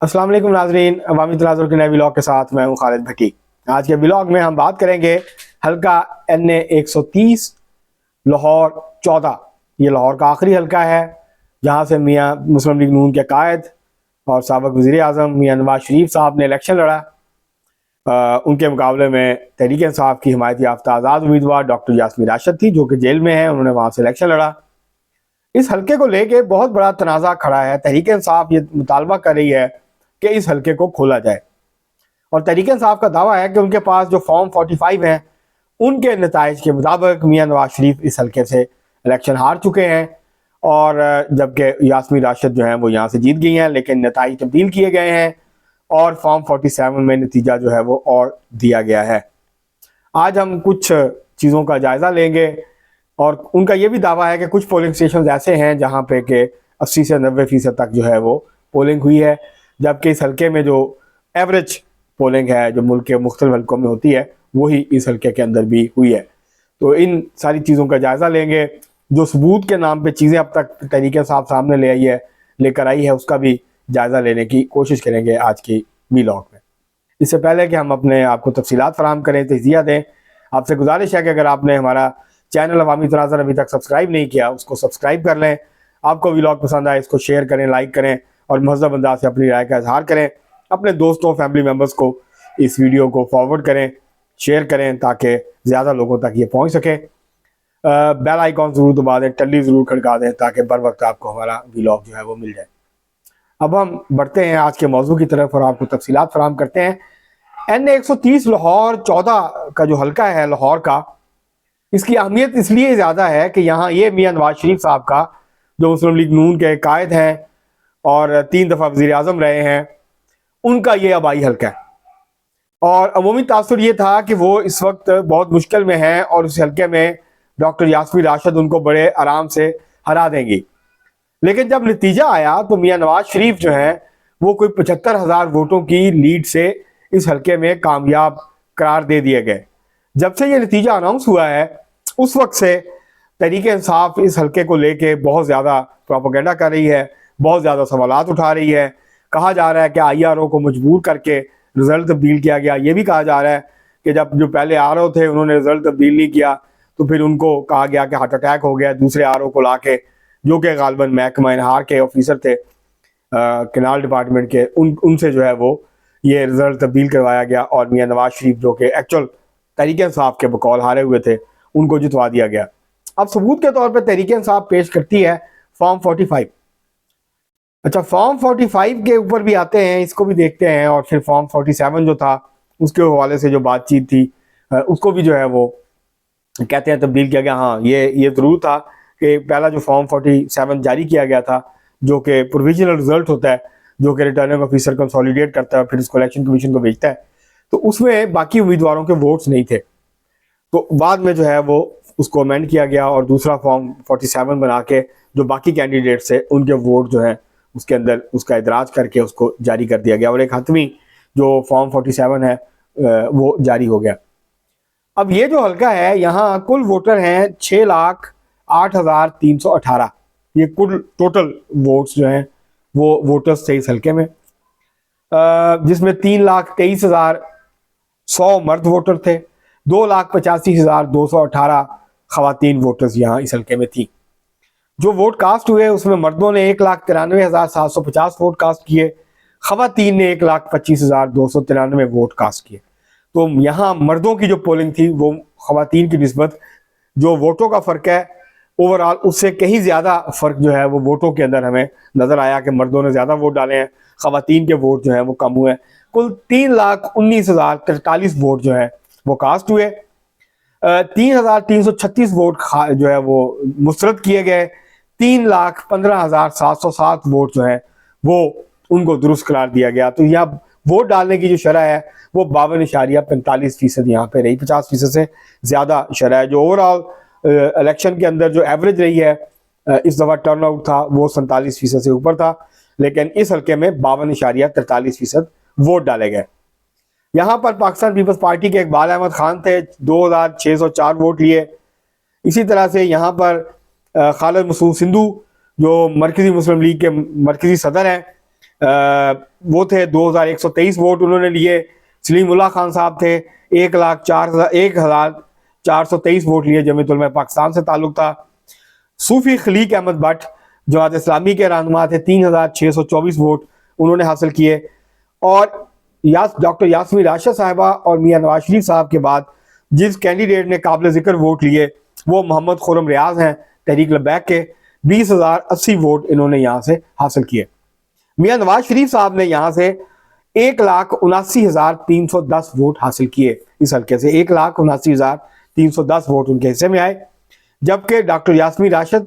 अस्सलाम वालेकुम नाजरीन, अवामी तनाज़ुर के नए व्लॉग के साथ मैं हूं खालिद भट्टी। आज के व्लॉग में हम बात करेंगे हल्का NA 130 लाहौर 14। ये लाहौर का आखिरी हल्का है जहां से मियां मुस्लिम लीग नून के कायद और साबिक़ वज़ीर आज़म मियां नवाज शरीफ साहब ने इलेक्शन लड़ा। उनके मुकाबले में तहरीक इंसाफ की हिमायत याफ्ता आज़ाद उम्मीदवार डॉक्टर यास्मीन राशिद थी, जो कि जेल में है। उन्होंने वहां से इलेक्शन लड़ा। इस हल्के को लेके बहुत बड़ा तनाज़ा खड़ा है। तहरीक इंसाफ ये मुतालबा कर रही है कि इस हल्के को खोला जाए, और तहरीक इंसाफ का दावा है कि उनके पास जो फॉर्म 45 हैं उनके नताइज के मुताबिक मियां नवाज शरीफ इस हल्के से इलेक्शन हार चुके हैं, और जबकि यास्मीन राशिद जो है वो यहाँ से जीत गई हैं, लेकिन नताइज तब्दील किए गए हैं और फॉर्म 47 में नतीजा जो है वो और दिया गया है। आज हम कुछ चीज़ों का जायज़ा लेंगे, और उनका ये भी दावा है कि कुछ पोलिंग स्टेशन ऐसे हैं जहाँ पे कि 80 से 90% तक जो है वो पोलिंग हुई है, जबकि इस हल्के में जो एवरेज पोलिंग है जो मुल्क के मुख्तलिफ हल्कों में होती है वही इस हल्के के अंदर भी हुई है। तो इन सारी चीज़ों का जायज़ा लेंगे। जो सबूत के नाम पे चीज़ें अब तक तरीके साहब सामने लेकर आई है, उसका भी जायज़ा लेने की कोशिश करेंगे आज की व्लॉग में। इससे पहले कि हम अपने आपको तफसीलात फराहम करें, तज़किया दें, आपसे गुजारिश है कि अगर आपने हमारा चैनल अवामी तनाज़ुर अभी तक सब्सक्राइब नहीं किया, उसको सब्सक्राइब कर लें। आपको व्लॉग पसंद आए, इसको शेयर करें, लाइक करें और महज़ब अंदाज से अपनी राय का इजहार करें। अपने दोस्तों, फैमिली मेम्बर्स को इस वीडियो को फॉरवर्ड करें, शेयर करें, ताकि ज़्यादा लोगों तक ये पहुँच सके। बेल आइकॉन ज़रूर दबा दें, टल्ली ज़रूर खड़का दें, ताकि बर वक्त आपको हमारा व्लॉग जो है वो मिल जाए। अब हम बढ़ते हैं आज के मौजू की तरफ और आपको तफसीलात फराहम करते हैं। NA 130 लाहौर 14 का जो हल्का है लाहौर का, इसकी अहमियत इसलिए ज़्यादा है कि यहाँ ये मियां नवाज शरीफ साहब का, जो मुस्लिम लीग नून के कायद हैं और 3 दफ़ा वज़ीर आज़म रहे हैं, उनका ये आबाई हल्का है। और अमूमी तासुर ये था कि वो इस वक्त बहुत मुश्किल में हैं और इस हल्के में डॉक्टर यास्मीन राशिद उनको बड़े आराम से हरा देंगी। लेकिन जब नतीजा आया तो मियां नवाज शरीफ जो हैं वो कोई 75,000 वोटों की लीड से इस हल्के में कामयाब करार दे दिए गए। जब से ये नतीजा अनाउंस हुआ है उस वक्त से तहरीक इंसाफ इस हल्के को लेके बहुत ज़्यादा प्रोपेगेंडा कर रही है, बहुत ज़्यादा सवालात उठा रही है। कहा जा रहा है कि IRO को मजबूर करके रिज़ल्ट तब्दील किया गया। ये भी कहा जा रहा है कि जब जो पहले RO थे उन्होंने रिज़ल्ट तब्दील नहीं किया तो फिर उनको कहा गया कि हार्ट अटैक हो गया, दूसरे RO को ला के, जो कि गालबन महकमा इनहार के ऑफिसर थे, कैनाल डिपार्टमेंट के, उनसे जो है वो ये रिज़ल्ट तब्दील करवाया गया और मियां नवाज शरीफ जो कि एक्चुअल तहरीक इंसाफ के बकौल हारे हुए थे उनको जितवा दिया गया। अब सबूत के तौर पे तहरीक इंसाफ पेश करती है फॉर्म 45। अच्छा, फॉर्म 45 के ऊपर भी आते हैं, इसको भी देखते हैं, और फिर फॉर्म 47 जो था उसके हवाले से जो बातचीत थी उसको भी जो है वो कहते हैं तब्दील किया गया। हाँ, ये ज़रूर था कि पहला जो फॉर्म 47 जारी किया गया था, जो कि प्रोविजनल रिजल्ट होता है, जो कि रिटर्निंग ऑफिसर कंसोलिडेट करता है फिर इसको इलेक्शन कमीशन को भेजता है, तो उसमें बाकी उम्मीदवारों के वोट्स नहीं थे। तो बाद में जो है वो उसको अमेंड किया गया और दूसरा फॉर्म 47 बना के जो बाकी कैंडिडेट्स थे उनके वोट जो है उसके अंदर उसका इदराज करके उसको जारी कर दिया गया, और एक हतमी जो फॉर्म 47 है वो जारी हो गया। अब ये जो हल्का है यहाँ कुल वोटर हैं 6,08,318। ये कुल टोटल वोट्स जो हैं वो वोटर्स थे इस हल्के में, जिसमें 3,23,100 मर्द वोटर थे, 2,85,218 खवातीन वोटर्स यहाँ इस हल्के में थी। जो वोट कास्ट हुए उसमें मर्दों ने 1,93,750 वोट कास्ट किए, खवातीन ने 1,25,293 वोट कास्ट किए। तो यहाँ मर्दों की जो पोलिंग थी वो खवातीन की निस्बत जो वोटों का फ़र्क है ओवरऑल उससे कहीं ज़्यादा फ़र्क जो है वो वोटों के अंदर हमें नज़र आया कि मर्दों ने ज़्यादा वोट डाले हैं, खवातीन के वोट जो हैं वो कम हुए हैं। कुल 3,19,043 वोट जो है वो कास्ट हुए, 3,336 वोट जो है वो मुस्तरद किए गए, 3,15,707 वोट जो है वो उनको दुरुस्त करार दिया गया। तो यहाँ वोट डालने की जो शरह है वो 52.45% यहाँ पे रही, 50% से ज़्यादा शरह है। जो ओवरऑल इलेक्शन के अंदर जो एवरेज रही है इस दफ़ा टर्न आउट था वो 47% से ऊपर था, लेकिन इस हल्के में 52.43% वोट डाले गए। यहाँ पर पाकिस्तान पीपल्स पार्टी के इकबाल अहमद खान थे, 2,604 वोट लिए। इसी तरह से यहाँ पर खालिद मसूद सिंधु जो मरकज़ी मुस्लिम लीग के मरकज़ी सदर हैं, वो थे 2123 वोट उन्होंने लिए। सलीमुल्लाह खान साहब थे 1,04,423 वोट लिए, जमीयत उलमा पाकिस्तान से ताल्लुक था। सूफी खलीक अहमद भट्ट जमात इस्लामी के रहनुमा थे, 3,624 वोट उन्होंने हासिल किए। और डॉक्टर यास्मीन राशिद साहिबा और मियां नवाज शरीफ साहब के बाद जिस कैंडिडेट ने काबिल जिक्र वोट लिए वो मोहम्मद खुर्रम रियाज हैं तहरीक लबैक के। 20,080 वोट इन्होंने यहाँ से हासिल किए। मियां नवाज शरीफ साहब ने यहाँ से 1,79,310 वोट हासिल किए। इस हल्के से 1,79,310 वोट उनके हिस्से में आए। जबकि डॉक्टर यास्मीन राशिद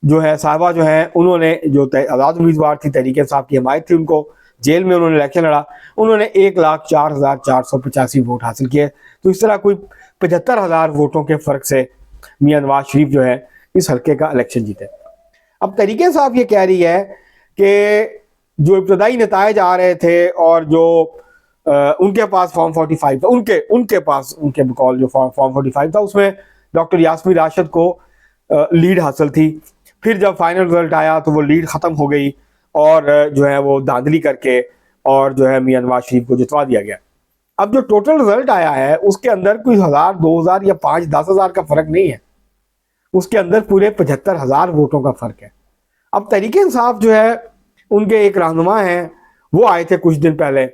जो है साहबा जो है उन्होंने जो आज़ाद उम्मीदवार थी, तहरीक इंसाफ की हमायत थी, उनको जेल में उन्होंने इलेक्शन लड़ा, उन्होंने 1,04,485 वोट हासिल किए। तो इस तरह कोई 75,000 वोटों के फ़र्क से मियां नवाज शरीफ जो है इस हल्के का इलेक्शन जीते। अब तहरीक इंसाफ ये कह रही है कि जो इब्तदाई नतायज आ रहे थे और जो उनके पास फॉर्म 45 था, उनके पास उनके बकौल जो फॉर्म 45 था उसमें डॉक्टर यास्मीन राशिद को लीड हासिल थी। फिर जब फाइनल रिजल्ट आया तो वो लीड ख़त्म हो गई और जो है वो धांधली करके और जो है मियां नवाज शरीफ को जितवा दिया गया। अब जो टोटल रिजल्ट आया है उसके अंदर कोई 1,000, 2,000 या 5-10,000 का फ़र्क नहीं है, उसके अंदर पूरे 75,000 वोटों का फ़र्क है। अब तहरीक इंसाफ जो है उनके एक रहनुमा हैं, वो आए थे कुछ दिन पहले,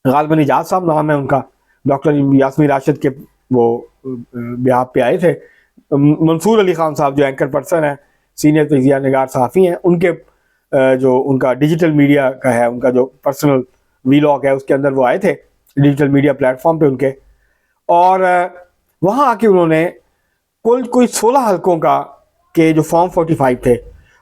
गालिबन इजाज साहब नाम है उनका, डॉक्टर यास्मीन राशिद के वो ब्याह पे आए थे। मंसूर अली खान साहब जो एंकर पर्सन है, सीनियर तजिया निगार सहाफ़ी हैं, उनके जो उनका डिजिटल मीडिया का है, उनका जो पर्सनल वीलॉग है उसके अंदर वो आए थे डिजिटल मीडिया प्लेटफॉर्म पे उनके। और वहाँ आके उन्होंने कुल कोई 16 हल्कों का के जो फॉर्म 45 थे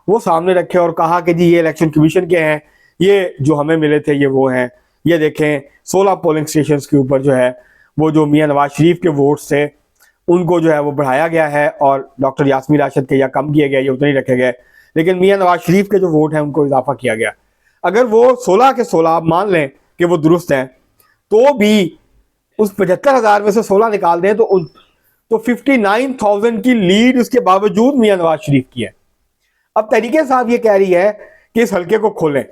वो सामने रखे और कहा कि जी ये इलेक्शन कमीशन के हैं, ये जो हमें मिले थे ये वो हैं, ये देखें 16 पोलिंग स्टेशंस के ऊपर जो है वो जो मियां नवाज शरीफ के वोट्स थे उनको जो है वो बढ़ाया गया है और डॉक्टर यास्मीन राशिद के या कम किए गए, ये उतने ही रखे गए, लेकिन मियां नवाज शरीफ के जो वोट हैं उनको इजाफा किया गया। अगर वो 16 के 16 आप मान लें कि वो दुरुस्त हैं तो भी उस 75,000 में से 16 निकाल दें तो 59,000 की लीड उसके बावजूद मियां नवाज शरीफ की है। अब तहरीक साहब ये कह रही है कि इस हल्के को खोलें।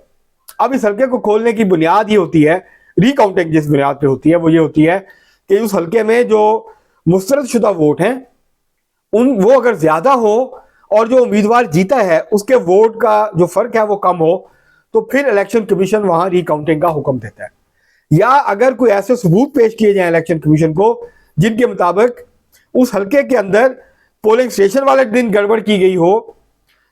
अब इस हल्के को खोलने की बुनियाद ये होती है, रिकाउंटिंग जिस बुनियाद पे होती है वो ये होती है कि उस हल्के में जो मुस्तरद शुदा वोट हैं वो अगर ज्यादा हो और जो उम्मीदवार जीता है उसके वोट का जो फर्क है वो कम हो तो फिर इलेक्शन कमीशन वहां रिकाउंटिंग का हुक्म देता है। या अगर कोई ऐसे सबूत पेश किए जाए इलेक्शन कमीशन को जिनके मुताबिक उस हल्के के अंदर पोलिंग स्टेशन वाले दिन गड़बड़ की गई हो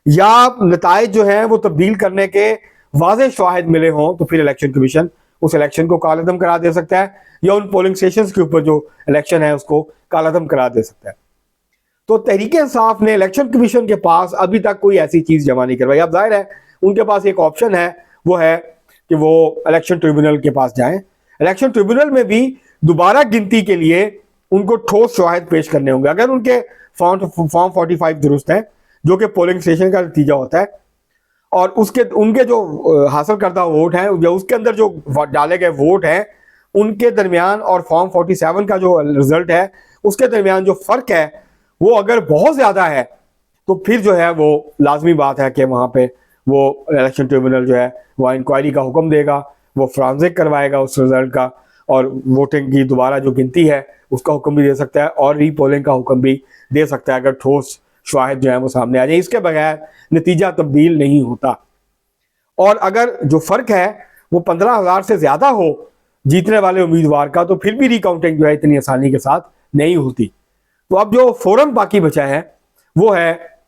या नताइज जो है वो तब्दील करने के वाज़ेह शवाहिद मिले हों तो फिर इलेक्शन कमीशन उस इलेक्शन को कालअदम करा दे सकता है या उन पोलिंग स्टेशन के ऊपर जो इलेक्शन है उसको कालअदम करा दे सकता है। तो तहरीक इंसाफ ने इलेक्शन कमीशन के पास अभी तक कोई ऐसी चीज जमा नहीं करवाई। अब जाहिर है उनके पास एक ऑप्शन है, वो है कि वो इलेक्शन ट्रिब्यूनल के पास जाएं। इलेक्शन ट्रिब्यूनल में भी दोबारा गिनती के लिए उनको ठोस शवाहिद पेश करने होंगे। अगर उनके फॉर्म 45 दुरुस्त हैं जो कि पोलिंग स्टेशन का नतीजा होता है और उनके जो हासिल करदा वोट हैं उसके अंदर जो डाले गए वोट हैं उनके दरमियान और फॉर्म 47 का जो रिजल्ट है उसके दरमियान जो फर्क है वो अगर बहुत ज्यादा है तो फिर जो है वो लाजमी बात है कि वहां पे वो इलेक्शन ट्रिब्यूनल जो है वो इंक्वायरी का हुक्म देगा, वो फ्रांसिक करवाएगा उस रिजल्ट का और वोटिंग की दोबारा जो गिनती है उसका हुक्म भी दे सकता है और रीपोलिंग का हुक्म भी दे सकता है अगर ठोस शवाहिद जो है वो सामने आ जाए। इसके बगैर नतीजा तब्दील नहीं होता। और अगर जो फर्क है वो 15,000 से ज्यादा हो जीतने वाले उम्मीदवार का तो फिर भी रिकाउंटिंग जो है इतनी आसानी के साथ नहीं होती। तो अब जो फोरम बाकी बचा है वो है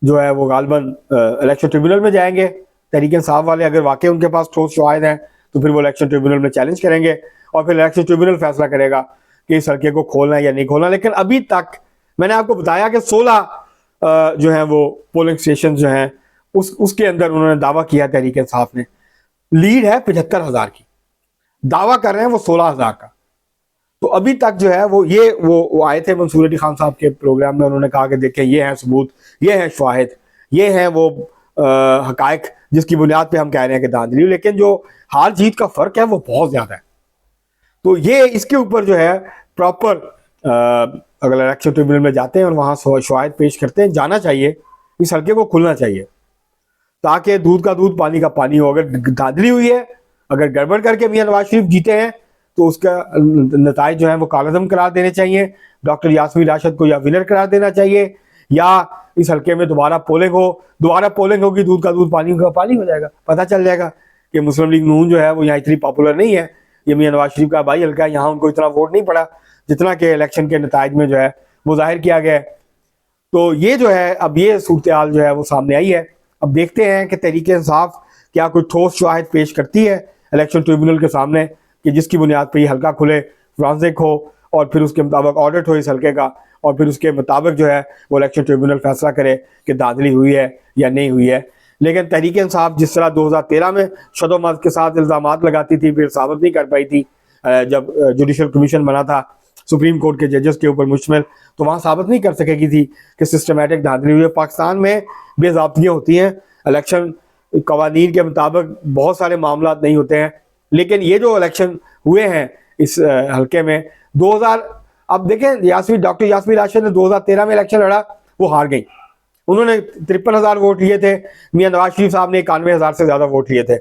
जो है वो गालबन इलेक्शन ट्रिब्यूनल में जाएंगे तहरीक इंसाफ वाले। अगर वाकई उनके पास ठोस शवाहिद हैं तो फिर वो इलेक्शन ट्रिब्यूनल में चैलेंज करेंगे और फिर इलेक्शन ट्रिब्यूनल फैसला करेगा कि इस हल्के को खोलना है या नहीं खोलना। लेकिन अभी तक मैंने आपको बताया कि 16 जो है वो पोलिंग स्टेशन जो हैं उसके अंदर उन्होंने दावा किया तहरीक इंसाफ ने, लीड है 75,000 की, दावा कर रहे हैं वो 16,000 का। तो अभी तक जो है वो आए थे मंसूर अली खान साहब के प्रोग्राम में, उन्होंने कहा कि देखें ये हैं सबूत, ये हैं शवाहिद, ये हैं वो हकायक जिसकी बुनियाद पे हम कह रहे हैं कि धांधली। लेकिन जो हार जीत का फर्क है वो बहुत ज्यादा है। तो ये इसके ऊपर जो है प्रॉपर अगर इलेक्शन ट्रिब्यूनल में जाते हैं और वहां शवाहिद पेश करते हैं, जाना चाहिए, इस हल्के को खुलना चाहिए। ताकि दूध का दूध पानी का पानी हो। अगर धांधली हुई है, अगर गड़बड़ करके मियां नवाज शरीफ जीते हैं तो उसका नताइज जो है वो कालअदम करार देने चाहिए। डॉक्टर यास्मीन राशिद को या विनर करार देना चाहिए, या इस हल्के में दोबारा पोलिंग होगी, दूध का दूध पानी का पानी हो जाएगा। पता चल जाएगा कि मुस्लिम लीग नून जो है वो यहाँ इतनी पॉपुलर नहीं है, ये मियां नवाज शरीफ का भाई हल्का है, यहाँ उनको इतना वोट नहीं पड़ा जितना कि इलेक्शन के नताइज में जो है वो जाहिर किया गया है। तो ये जो है अब ये सूरत हाल जो है वो सामने आई है। अब देखते हैं कि तहरीक इंसाफ क्या कोई ठोस शवाहिद पेश करती है इलेक्शन ट्रिब्यूनल के सामने कि जिसकी बुनियाद पर ये हल्का खुले, फॉरेंसिक हो और फिर उसके मुताबिक ऑडिट हो इस हल्के का, और फिर उसके मुताबिक जो है वो इलेक्शन ट्रिब्यूनल फैसला करे कि धांधली हुई है या नहीं हुई है। लेकिन तहरीक इंसाफ जिस तरह 2013 में शदोमत के साथ इल्ज़ाम लगाती थी, फिर साबित नहीं कर पाई थी जब जुडिशल कमीशन बना था सुप्रीम कोर्ट के जजेस के ऊपर मुश्तमिल, तो वहाँ साबित नहीं कर सकेगी थी कि सिस्टमेटिक धांधली हुई है। पाकिस्तान में बेज़ाब्तियाँ होती हैं, इलेक्शन कवानीन के मुताबिक बहुत सारे मामला नहीं होते हैं, लेकिन ये जो इलेक्शन हुए हैं इस हल्के में 2000, अब देखें डॉक्टर यास्मीन राशिद ने 2013 में इलेक्शन लड़ा, वो हार गई। उन्होंने 53,000 वोट लिए थे, मियां नवाज शरीफ साहब ने 91,000 से ज़्यादा वोट लिए थे।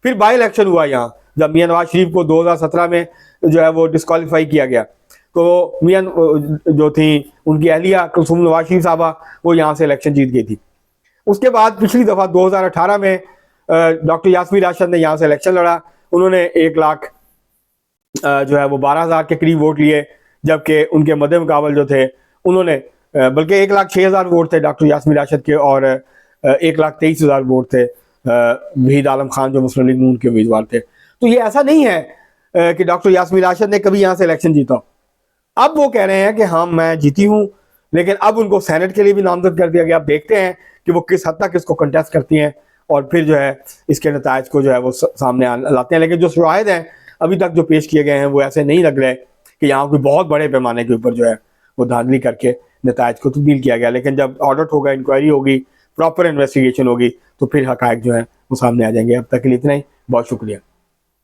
फिर बाई इलेक्शन हुआ यहाँ, जब मियां नवाज शरीफ को 2017 में जो है वो डिस्क्वालीफाई किया गया, तो मियां जो थी उनकी अहलिया कुलसूम नवाज शरीफ साहबा वो यहाँ से इलेक्शन जीत गई थी। उसके बाद पिछली दफ़ा 2018 में डॉक्टर यास्मीन राशिद ने यहाँ से इलेक्शन लड़ा, उन्होंने 1 लाख जो है वो 12,000 के करीब वोट लिए, जबकि उनके मद्दे मुकाबल जो थे उन्होंने बल्कि 1,06,000 वोट थे डॉक्टर यास्मीन राशिद के, और 1,23,000 वोट थे वहीद आलम खान जो मुस्लिम लीग नून के उम्मीदवार थे। तो ये ऐसा नहीं है कि डॉक्टर यास्मीन राशिद ने कभी यहाँ से इलेक्शन जीता। अब वो कह रहे हैं कि हाँ मैं जीती हूँ, लेकिन अब उनको सेनेट के लिए भी नामजद कर दिया गया। अब देखते हैं कि वो किस हद तक इसको कंटेस्ट करती हैं और फिर जो है इसके नतायज को जो है वो सामने लाते हैं। लेकिन जो शवाहिद हैं अभी तक जो पेश किए गए हैं वो ऐसे नहीं लग रहे कि यहाँ कोई बहुत बड़े पैमाने के ऊपर जो है वो धांधली करके नतायज को तब्दील किया गया। लेकिन जब ऑडिट होगा, इंक्वायरी होगी, प्रॉपर इन्वेस्टिगेशन होगी, तो फिर हकायक जो है वो सामने आ जाएंगे। अब तक के लिए इतना ही, बहुत शुक्रिया।